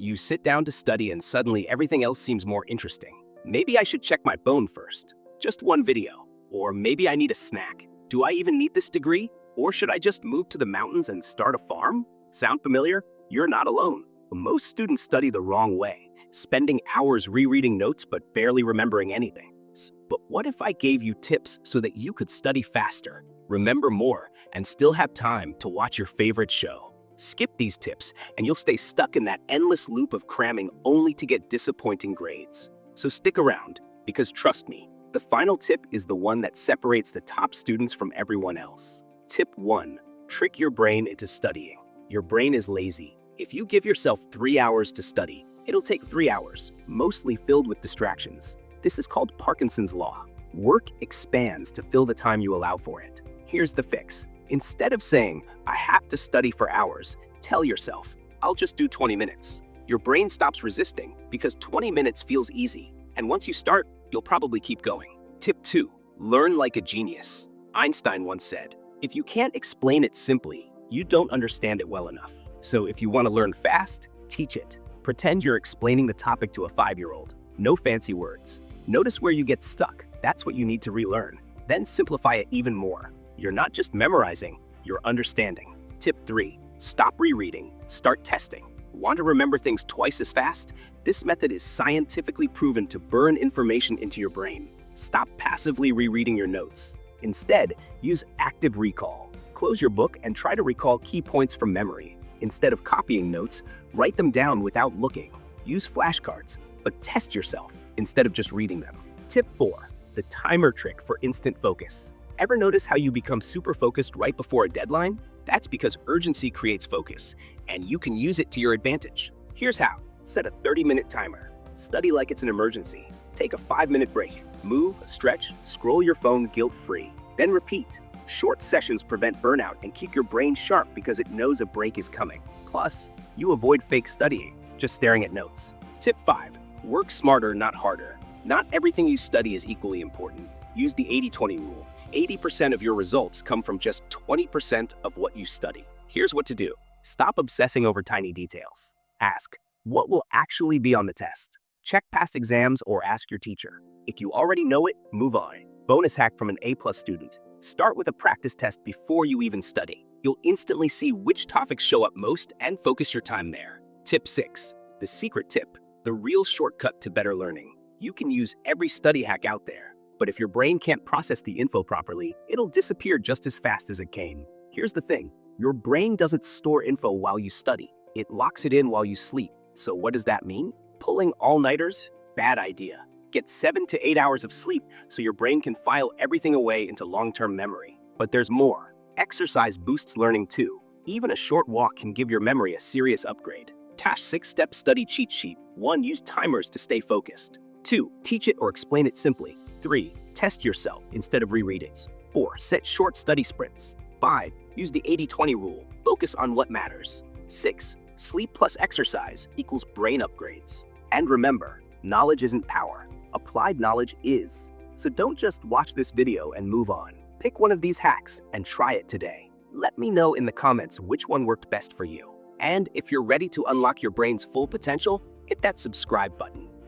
You sit down to study and suddenly everything else seems more interesting. Maybe I should check my phone first. Just one video. Or maybe I need a snack. Do I even need this degree? Or should I just move to the mountains and start a farm? Sound familiar? You're not alone. Most students study the wrong way, spending hours rereading notes but barely remembering anything. But what if I gave you tips so that you could study faster, remember more, and still have time to watch your favorite show? Skip these tips and you'll stay stuck in that endless loop of cramming only to get disappointing grades. So stick around, because trust me, the final tip is the one that separates the top students from everyone else. Tip 1. Trick your brain into studying. Your brain is lazy. If you give yourself 3 hours to study, it'll take 3 hours, mostly filled with distractions. This is called Parkinson's Law. Work expands to fill the time you allow for it. Here's the fix. Instead of saying, I have to study for hours, tell yourself, I'll just do 20 minutes. Your brain stops resisting because 20 minutes feels easy. And once you start, you'll probably keep going. Tip 2. Learn like a genius. Einstein once said, if you can't explain it simply, you don't understand it well enough. So if you want to learn fast, teach it. Pretend you're explaining the topic to a 5-year-old. No fancy words. Notice where you get stuck. That's what you need to relearn. Then simplify it even more. You're not just memorizing, you're understanding. Tip 3. Stop rereading, start testing. Want to remember things twice as fast? This method is scientifically proven to burn information into your brain. Stop passively rereading your notes. Instead, use active recall. Close your book and try to recall key points from memory. Instead of copying notes, write them down without looking. Use flashcards, but test yourself instead of just reading them. Tip 4. The timer trick for instant focus. Ever notice how you become super focused right before a deadline? That's because urgency creates focus, and you can use it to your advantage. Here's how. Set a 30-minute timer. Study like it's an emergency. Take a 5-minute break. Move, stretch, scroll your phone guilt-free. Then repeat. Short sessions prevent burnout and keep your brain sharp because it knows a break is coming. Plus, you avoid fake studying, just staring at notes. Tip 5. Work smarter, not harder. Not everything you study is equally important. Use the 80-20 rule. 80% of your results come from just 20% of what you study. Here's what to do. Stop obsessing over tiny details. Ask, what will actually be on the test? Check past exams or ask your teacher. If you already know it, move on. Bonus hack from an A+ student. Start with a practice test before you even study. You'll instantly see which topics show up most and focus your time there. Tip 6. The secret tip. The real shortcut to better learning. You can use every study hack out there, but if your brain can't process the info properly, it'll disappear just as fast as it came. Here's the thing. Your brain doesn't store info while you study. It locks it in while you sleep. So what does that mean? Pulling all-nighters? Bad idea. Get 7 to 8 hours of sleep so your brain can file everything away into long-term memory. But there's more. Exercise boosts learning too. Even a short walk can give your memory a serious upgrade. Tash 6-step study cheat sheet. 1. Use timers to stay focused. 2. Teach it or explain it simply. 3. Test yourself instead of rereadings. 4. Set short study sprints. 5. Use the 80-20 rule. Focus on what matters. 6. Sleep plus exercise equals brain upgrades. And remember, knowledge isn't power. Applied knowledge is. So don't just watch this video and move on. Pick one of these hacks and try it today. Let me know in the comments which one worked best for you. And if you're ready to unlock your brain's full potential, hit that subscribe button.